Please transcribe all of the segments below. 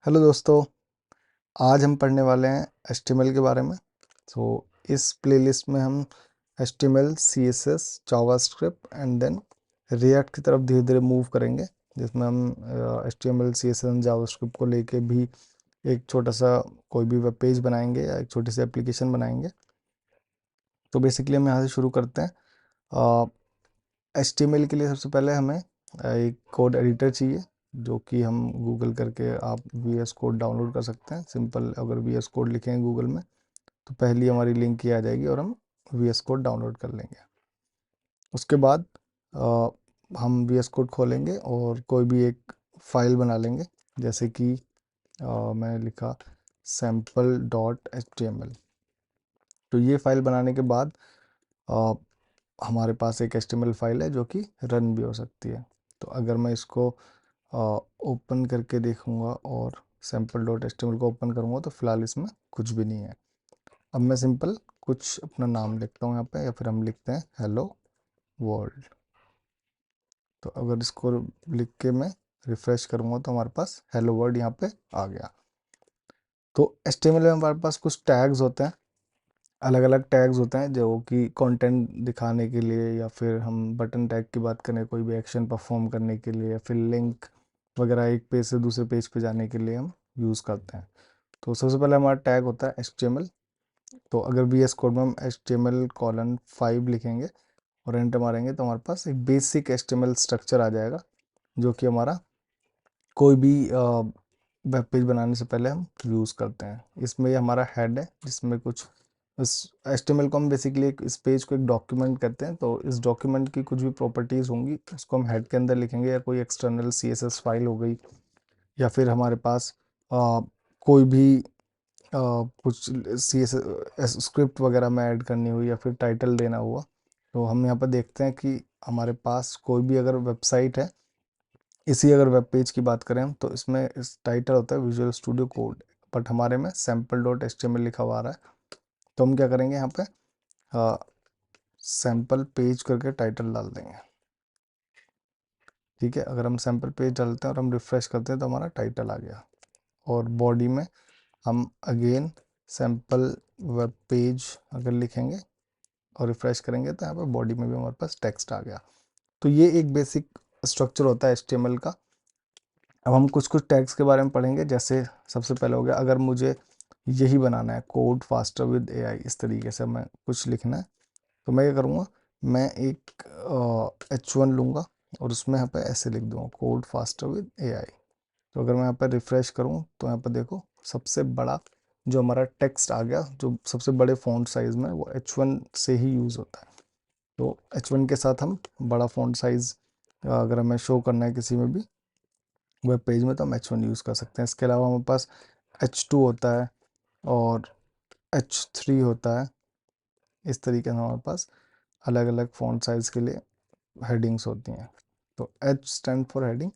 Hello दोस्तों, आज हम पढ़ने वाले हैं HTML के बारे में। इस प्लेलिस्ट में हम HTML, CSS, JavaScript and then React की तरफ धीरे धीरे मूव करेंगे, जिसमें हम HTML, CSS एंड जावास्क्रिप्ट को लेके भी एक छोटा सा कोई भी वेब पेज बनाएंगे या एक छोटी सी एप्लीकेशन बनाएंगे। तो बेसिकली हम यहाँ से शुरू करते हैं। HTML के लिए सबसे पहले हमें एक कोड एडिटर चाहिए, जो कि हम गूगल करके आप VS कोड डाउनलोड कर सकते हैं। सिंपल, अगर VS कोड लिखेंगे गूगल में तो पहली हमारी लिंक ही आ जाएगी और हम VS कोड डाउनलोड कर लेंगे। उसके बाद अ, हम VS कोड खोलेंगे और कोई भी एक फाइल बना लेंगे, जैसे कि मैंने लिखा sample.html। तो ये फाइल बनाने के बाद अ, हमारे पास एक HTML फाइल है जो कि रन भी हो सकती है। तो अगर मैं इसको ओपन करके देखूंगा और sample.html को ओपन करूंगा तो फिलहाल इसमें कुछ भी नहीं है। अब मैं सिंपल कुछ अपना नाम लिखता हूँ यहाँ पे, या फिर हम लिखते हैं हेलो वर्ल्ड। तो अगर इसको लिख के मैं रिफ्रेश करूँगा तो हमारे पास हेलो वर्ल्ड यहाँ पे आ गया। तो HTML में हमारे पास कुछ टैग्स होते हैं, अलग अलग टैग्स होते हैं जो कि कंटेंट दिखाने के लिए, या फिर हम बटन टैग की बात करें कोई भी एक्शन परफॉर्म करने के लिए, या फिर लिंक वगैरह एक पेज से दूसरे पेज पे जाने के लिए हम यूज़ करते हैं। तो सबसे पहले हमारा टैग होता है HTML। तो अगर VS कोड में हम HTML:5 लिखेंगे और एंटर मारेंगे तो हमारे पास एक बेसिक HTML स्ट्रक्चर आ जाएगा, जो कि हमारा कोई भी वेब पेज बनाने से पहले हम यूज़ करते हैं। इसमें ये हमारा हेड है, जिसमें कुछ इस HTML को हम बेसिकली इस पेज को एक डॉक्यूमेंट कहते हैं। तो इस डॉक्यूमेंट की कुछ भी प्रॉपर्टीज़ होंगी उसको हम हेड के अंदर लिखेंगे, या कोई एक्सटर्नल CSS फाइल हो गई, या फिर हमारे पास कोई भी कुछ CSS स्क्रिप्ट वगैरह में ऐड करनी हुई, या फिर टाइटल देना हुआ। तो हम यहाँ पर देखते हैं कि हमारे पास कोई भी अगर वेबसाइट है, इसी अगर वेब पेज की बात करें हम, तो इसमें इस टाइटल होता है विजुअल स्टूडियो कोड, बट हमारे में sample.html लिखा हुआ आ रहा है। तो हम क्या करेंगे, यहाँ पे सैम्पल पेज करके टाइटल डाल देंगे। ठीक है, अगर हम सैम्पल पेज डालते हैं और हम रिफ्रेश करते हैं तो हमारा टाइटल आ गया। और बॉडी में हम अगेन सैम्पल वेब पेज अगर लिखेंगे और रिफ्रेश करेंगे तो यहाँ पर बॉडी में भी हमारे पास टेक्स्ट आ गया। तो ये एक बेसिक स्ट्रक्चर होता है HTML का। अब हम कुछ कुछ टैग्स के बारे में पढ़ेंगे। जैसे सबसे पहले हो गया, अगर मुझे यही बनाना है कोड फास्टर विद AI, इस तरीके से मैं कुछ लिखना है, तो मैं क्या करूँगा, मैं एक H1 लूँगा और उसमें यहाँ पे ऐसे लिख दूँगा कोड फास्टर विद AI। तो अगर मैं यहाँ पर रिफ्रेश करूँ तो यहाँ पर देखो सबसे बड़ा जो हमारा टेक्स्ट आ गया, जो सबसे बड़े फ़ॉन्ट साइज़ में, वो H1 से ही यूज़ होता है। तो H1 के साथ हम बड़ा फ़ॉन्ट साइज़ अगर हमें शो करना है किसी में भी वेब पेज में, तो हम H1 यूज़ कर सकते हैं। इसके अलावा हमारे पास H2 होता है और H3 होता है। इस तरीके से हमारे पास अलग अलग फ़ॉन्ट साइज़ के लिए हेडिंग्स होती हैं। तो H स्टैंड फॉर हेडिंग।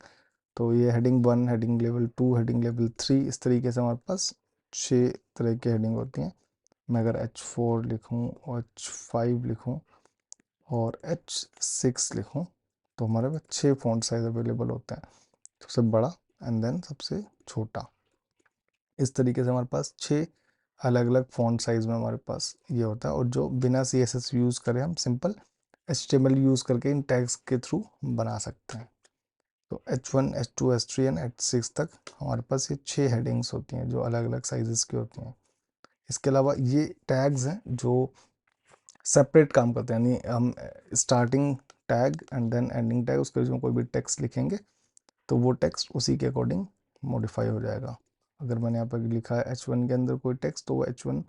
तो ये heading 1, heading level 2, heading level 3, इस तरीके से हमारे पास 6 तरह की हेडिंग होती हैं। मैं अगर H4 लिखूँ और H5 लिखूँ और H6 लिखूँ तो हमारे पास 6 फ़ॉन्ट साइज़ अवेलेबल होते हैं, सबसे बड़ा एंड देन सबसे छोटा। इस तरीके से हमारे पास 6 अलग अलग फ़ॉन्ट साइज़ में हमारे पास ये होता है। और जो बिना CSS यूज़ करें हम सिंपल HTML यूज़ करके इन टैग्स के थ्रू बना सकते हैं। तो H1, H2, H3 and H6 तक हमारे पास ये 6 हेडिंग्स होती हैं जो अलग अलग साइजेस की होती हैं। इसके अलावा ये टैग्स हैं जो सेपरेट काम करते हैं, यानी हम starting tag and then ending tag, उसके बीच में कोई भी टेक्स्ट लिखेंगे तो वो टेक्स्ट उसी के अकॉर्डिंग मॉडिफाई हो जाएगा। अगर मैंने यहाँ पर लिखा है H1 के अंदर कोई टेक्स्ट, तो वो H1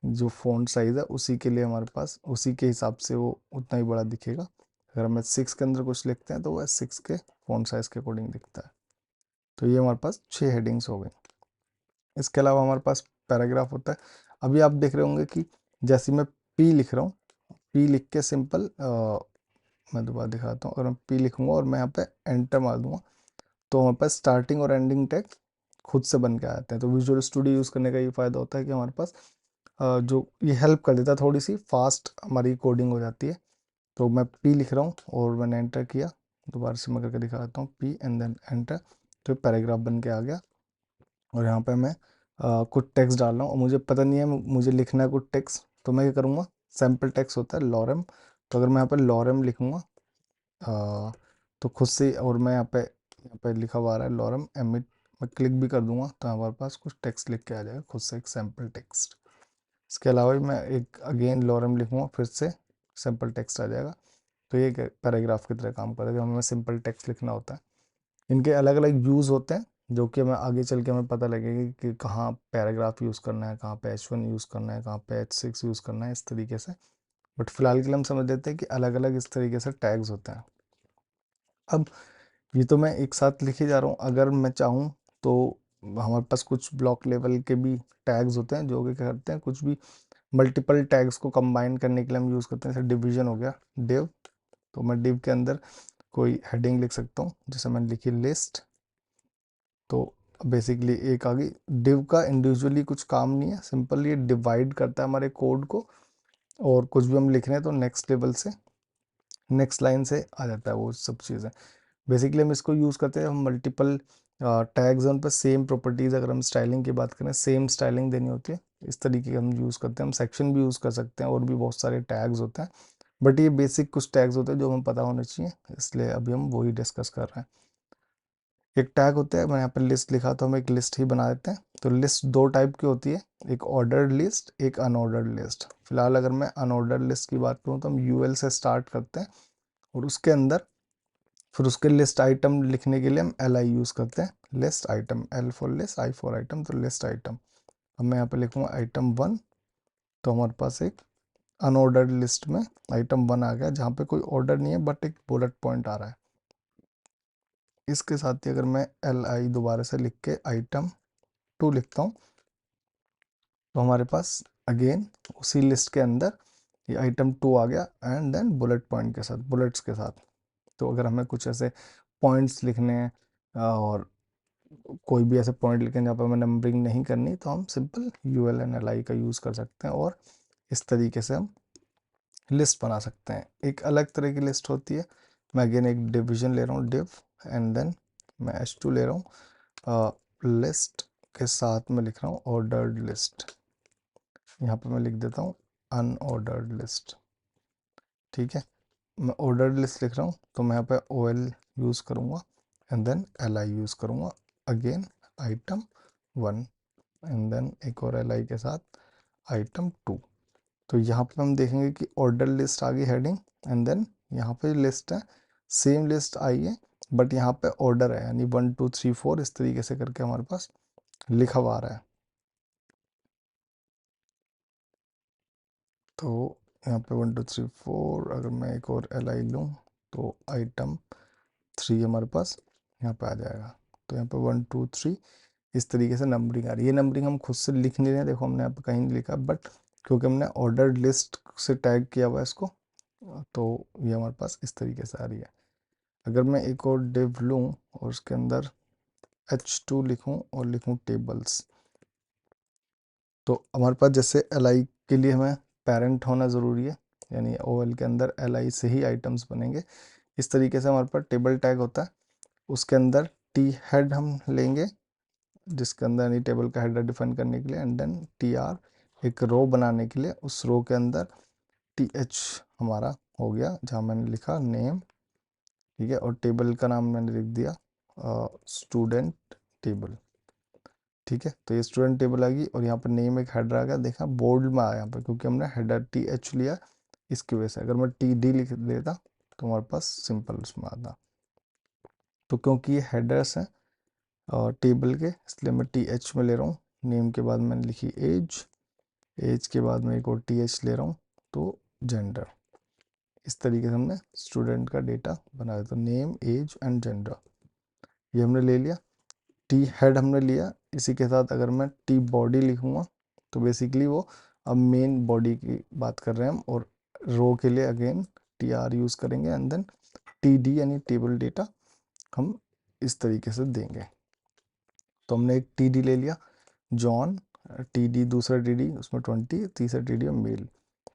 जो फ़ॉन्ट साइज़ है उसी के लिए हमारे पास उसी के हिसाब से वो उतना ही बड़ा दिखेगा। अगर हम H6 के अंदर कुछ लिखते हैं तो वो H6 के फ़ॉन्ट साइज़ के अकॉर्डिंग दिखता है। तो ये हमारे पास 6 हेडिंग्स हो गई। इसके अलावा हमारे पास पैराग्राफ होता है। अभी आप देख रहे होंगे कि जैसे मैं P लिख रहा हूँ, P लिख के सिंपल मैं दोबारा दिखाता हूँ। अगर मैं P लिखूँगा और मैं यहाँ पे एंटर मार दूँगा तो हमारे पास स्टार्टिंग और एंडिंग टैग खुद से बन के आ जाते हैं। तो विजुअल स्टूडियो यूज़ करने का ये फ़ायदा होता है कि हमारे पास जो ये हेल्प कर देता है, थोड़ी सी फास्ट हमारी कोडिंग हो जाती है। तो मैं P लिख रहा हूँ और मैंने एंटर किया, दोबारा से मैं करके दिखा देता हूँ P एंड देन एंटर, तो पैराग्राफ बन के आ गया। और यहाँ पे मैं कुछ टेक्स्ट डाल रहा हूँ और मुझे पता नहीं है मुझे लिखना है कुछ टेक्स्ट, तो मैं क्या करूँगा, सैम्पल टेक्स्ट होता है लॉरम, तो अगर मैं यहाँ पे लॉरम लिखूँगा तो खुद से, और मैं यहाँ पे लिखा हुआ आ रहा है लॉरम एमिट, मैं क्लिक भी कर दूंगा तो हमारे पास कुछ टेक्स्ट लिख के आ जाएगा खुद से, एक सैम्पल टेक्स्ट। इसके अलावा भी मैं एक अगेन लॉरम लिखूँगा, फिर से सैम्पल टेक्स्ट आ जाएगा। तो ये पैराग्राफ की तरह काम करेगा, हमें सिंपल टेक्स्ट लिखना होता है। इनके अलग अलग यूज़ होते हैं जो कि हमें आगे चल के हमें पता लगेगा कि कहाँ पैराग्राफ यूज़ करना है, कहाँ पे H1 यूज़ करना है, कहाँ पे H6 यूज़ करना है, इस तरीके से। बट फिलहाल के लिए हम समझ लेते हैं कि अलग अलग इस तरीके से टैग्स होते हैं। अब ये तो मैं एक साथ लिखे जा रहा हूँ, अगर मैं चाहूँ तो हमारे पास कुछ ब्लॉक लेवल के भी टैग्स होते हैं जो कि क्या करते हैं, कुछ भी मल्टीपल टैग्स को कंबाइन करने के लिए हम यूज़ करते हैं। जैसे डिवीजन हो गया डिव, तो मैं डिव के अंदर कोई हेडिंग लिख सकता हूँ, जैसे मैंने लिखी लिस्ट, तो बेसिकली एक आ गई। डिव का इंडिविजुअली कुछ काम नहीं है, सिंपल ये डिवाइड करता है हमारे कोड को, और कुछ भी हम लिख रहे हैं तो नेक्स्ट लेवल से नेक्स्ट लाइन से आ जाता है वो सब चीज़ें। बेसिकली हम इसको यूज़ करते हैं, हम मल्टीपल टैग्स उन पर सेम प्रॉपर्टीज़, अगर हम स्टाइलिंग की बात करें सेम स्टाइलिंग देनी होती है, इस तरीके के हम यूज़ करते हैं। हम सेक्शन भी यूज़ कर सकते हैं और भी बहुत सारे टैग्स होते हैं, बट ये बेसिक कुछ टैग्स होते हैं जो हमें पता होने चाहिए, इसलिए अभी हम वही डिस्कस कर रहे हैं। एक टैग होता है, मैं यहाँ पर लिस्ट लिखा तो हम एक लिस्ट ही बना देते हैं। तो लिस्ट दो टाइप की होती है, एक ऑर्डर्ड लिस्ट, एक अनऑर्डर्ड लिस्ट। फिलहाल अगर मैं अनऑर्डर्ड लिस्ट की बात करूँ तो हम यूएल से स्टार्ट करते हैं, और उसके अंदर फिर उसके लिस्ट आइटम लिखने के लिए हम एल आई यूज़ करते हैं, list item, L for list, I for item, तो लिस्ट आइटम। अब मैं यहाँ पे लिखूँगा आइटम 1, तो हमारे पास एक अनऑर्डर्ड लिस्ट में आइटम 1 आ गया, जहाँ पे कोई ऑर्डर नहीं है बट एक बुलेट पॉइंट आ रहा है। इसके साथ ही अगर मैं एल आई दोबारा से लिख के आइटम 2 लिखता हूँ, तो हमारे पास अगेन उसी लिस्ट के अंदर ये आइटम 2 आ गया, एंड देन बुलेट पॉइंट के साथ, बुलेट्स के साथ। तो अगर हमें कुछ ऐसे पॉइंट्स लिखने हैं और कोई भी ऐसे पॉइंट लिखें जहाँ पर हमें नंबरिंग नहीं करनी, तो हम simple U L and L I का यूज़ कर सकते हैं, और इस तरीके से हम लिस्ट बना सकते हैं। एक अलग तरह की लिस्ट होती है, मैं अगेन एक डिवीजन ले रहा हूँ डिव, एंड देन मैं H2 ले रहा हूँ, लिस्ट के साथ में लिख रहा हूँ ऑर्डर्ड लिस्ट, यहाँ पे मैं लिख देता हूँ अनऑर्डर्ड लिस्ट। ठीक है, मैं ऑर्डर्ड लिस्ट लिख रहा हूँ तो मैं यहाँ पे ओ एल यूज़ करूँगा, and then L I use करूँगा, अगेन आइटम 1, एंड देन एक और एल आई के साथ आइटम 2। तो यहाँ पे हम देखेंगे कि ऑर्डर लिस्ट आ गई हेडिंग, एंड देन यहाँ पे लिस्ट है, सेम लिस्ट आई है बट यहाँ पे ऑर्डर है, यानी 1 2 3 4 इस तरीके से करके हमारे पास लिखा हुआ आ रहा है। तो यहाँ पे 1 2 3 4, अगर मैं एक और एल आई लूँ तो आइटम 3 हमारे पास यहाँ पे आ जाएगा। तो यहाँ पे 1 2 3 इस तरीके से नंबरिंग आ रही है। ये नंबरिंग हम खुद से लिख नहीं रहे हैं, देखो हमने यहाँ पे कहीं नहीं लिखा, बट क्योंकि हमने ऑर्डर्ड लिस्ट से टैग किया हुआ है इसको, तो ये हमारे पास इस तरीके से आ रही है। अगर मैं एक और डिव लूँ और उसके अंदर H2 लिखूँ और लिखूँ टेबल्स, तो हमारे पास जैसे एल आई के लिए हमें पेरेंट होना ज़रूरी है, यानी ओ एल के अंदर एल आई से ही आइटम्स बनेंगे, इस तरीके से हमारे पास टेबल टैग होता है। उसके अंदर टी हेड हम लेंगे, जिसके अंदर यानी टेबल का हेडर डिफाइन करने के लिए, एंड देन टी आर एक रो बनाने के लिए, उस रो के अंदर टी एच हमारा हो गया जहाँ मैंने लिखा नेम, ठीक है, और टेबल का नाम मैंने लिख दिया स्टूडेंट टेबल। ठीक है, तो ये स्टूडेंट टेबल आ गई, और यहाँ पर नेम एक हेडर आ गया, देखा बोल्ड में आया यहाँ पर क्योंकि हमने हेडर टी एच लिया, इसकी वजह से। अगर मैं टी डी लिख देता तो हमारे पास सिंपल उसमें आता। तो क्योंकि ये हेडर्स हैं टेबल के, इसलिए मैं टी एच में ले रहा हूँ। नेम के बाद मैंने लिखी एज, एज के बाद मैं एक और टी एच ले रहा हूँ, तो जेंडर। इस तरीके से हमने स्टूडेंट का डेटा बनाया, तो नेम एज एंड जेंडर ये हमने ले लिया। टी हेड हमने लिया, इसी के साथ अगर मैं टी बॉडी लिखूँगा तो बेसिकली वो अब मेन बॉडी की बात कर रहे हैं हम, और रो के लिए अगेन टी आर यूज़ करेंगे, एंड देन टी डी यानी टेबल डेटा हम इस तरीके से देंगे। तो हमने एक टी डी ले लिया जॉन, टी डी दूसरा टी डी उसमें 20, तीसरा टी डी मेल,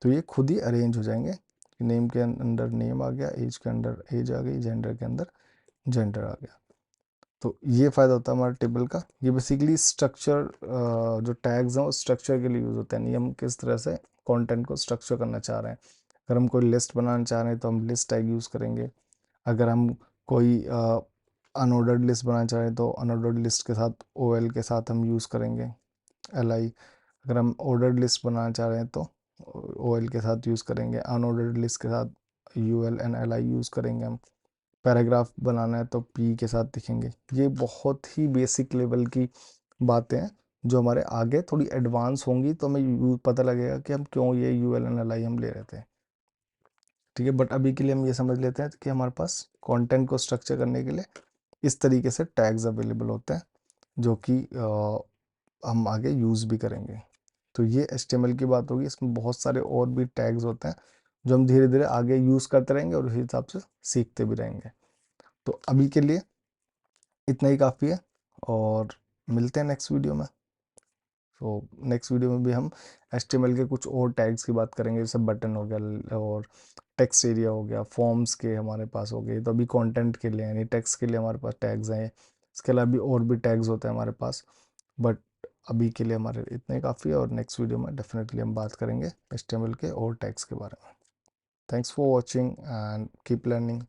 तो ये खुद ही अरेंज हो जाएंगे। नेम के अंदर नेम आ गया, एज के अंदर एज आ गई, जेंडर के अंदर जेंडर आ गया। तो ये फ़ायदा होता है हमारे टेबल का। ये बेसिकली स्ट्रक्चर, जो टैग्स हैं वो स्ट्रक्चर के लिए यूज़ होते हैं, नहीं हम किस तरह से कंटेंट को स्ट्रक्चर करना चाह रहे हैं। अगर हम कोई लिस्ट बनाना चाह रहे हैं तो हम लिस्ट टैग यूज़ करेंगे। अगर हम कोई अनऑर्डर्ड लिस्ट बनाना चाह रहे हैं तो अनऑर्डर्ड लिस्ट के साथ ओ एल के साथ हम यूज़ करेंगे एल आई। अगर हम ऑर्डर्ड लिस्ट बनाना चाह रहे हैं तो ओ एल के साथ यूज़ करेंगे। अनऑर्डर्ड लिस्ट के साथ U L and L I use करेंगे हम। पैराग्राफ बनाना है तो पी के साथ लिखेंगे। ये बहुत ही बेसिक लेवल की बातें हैं जो हमारे आगे थोड़ी एडवांस होंगी तो हमें पता लगेगा कि हम क्यों ये U L and L I हम ले रहे थे। ठीक है, बट अभी के लिए हम ये समझ लेते हैं कि हमारे पास कंटेंट को स्ट्रक्चर करने के लिए इस तरीके से टैग्स अवेलेबल होते हैं जो कि हम आगे यूज़ भी करेंगे। तो ये HTML की बात होगी। इसमें बहुत सारे और भी टैग्स होते हैं जो हम धीरे धीरे आगे यूज़ करते रहेंगे और उसी हिसाब से सीखते भी रहेंगे। तो अभी के लिए इतना ही काफ़ी है और मिलते हैं नेक्स्ट वीडियो में। तो नेक्स्ट वीडियो में भी हम HTML के कुछ और टैग्स की बात करेंगे, जैसे बटन हो गया और टेक्स्ट एरिया हो गया, फॉर्म्स के हमारे पास हो गए। तो अभी कंटेंट के लिए यानी टेक्स्ट के लिए हमारे पास टैग्स हैं। इसके अलावा भी और भी टैग्स होते हैं हमारे पास, बट अभी के लिए हमारे इतने काफ़ी है और नेक्स्ट वीडियो में डेफिनेटली हम बात करेंगे HTML के और टैग्स के बारे में। Thanks for watching and keep learning.